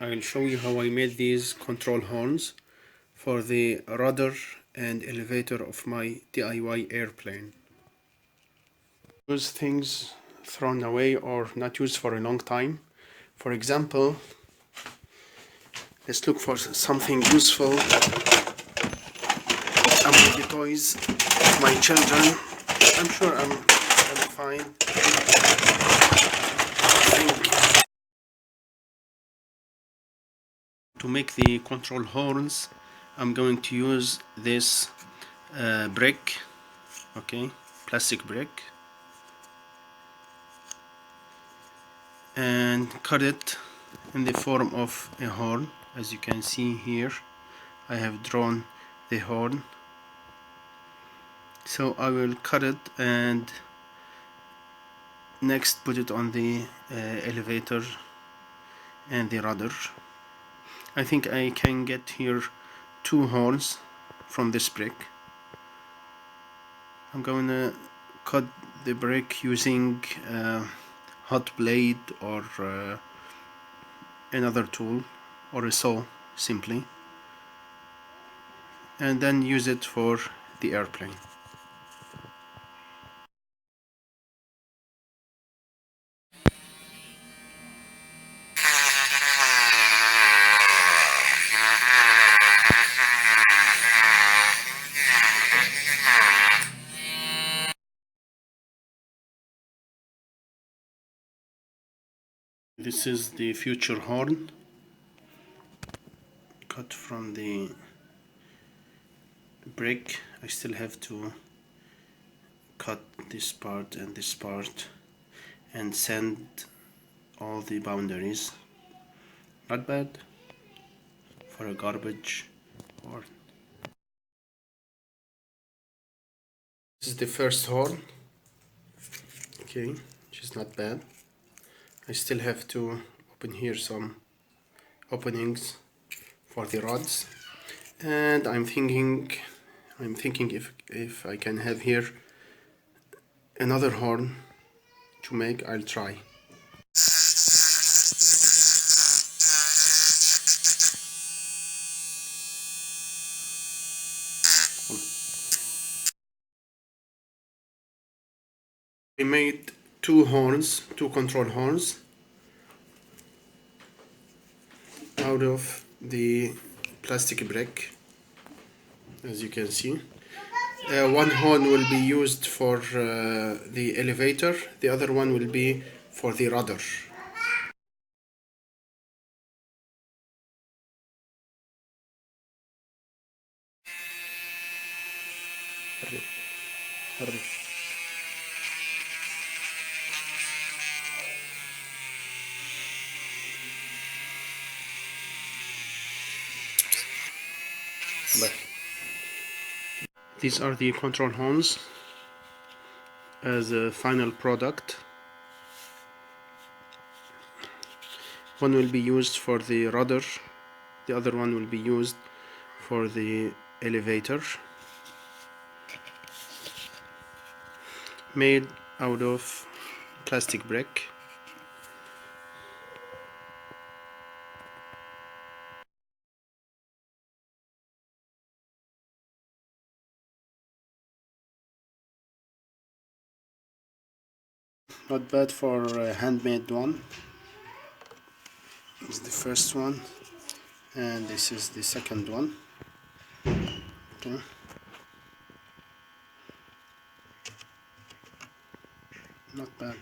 I'll show you how I made these control horns for the rudder and elevator of my DIY airplane. Those things thrown away or not used for a long time. For example, let's look for something useful among the toys of my children. I'm sure I'm fine. To make the control horns, I'm going to use this brick, okay, plastic brick, and cut it in the form of a horn. As you can see here, I have drawn the horn. So I will cut it and next put it on the elevator and the rudder. I think I can get here 2 horns from this brick. I'm going to cut the brick using hot blade or another tool or a saw simply, and then use it for the airplane. This is the future horn cut from the brick. I still have to cut this part and this part and sand all the boundaries. Not bad for a garbage horn. This is the first horn, okay, which is not bad. I still have to open here some openings for the rods, and I'm thinking if I can have here another horn to make. I'll try. I made 2 horns, 2 control horns out of the plastic brick, as you can see. One horn will be used for the elevator, the other one will be for the rudder. Hurry, hurry. These are the control horns as a final product. One will be used for the rudder, the other one will be used for the elevator. Made out of plastic brick. Not bad for a handmade one. This is the first one, and this is the second one. Okay. Not bad.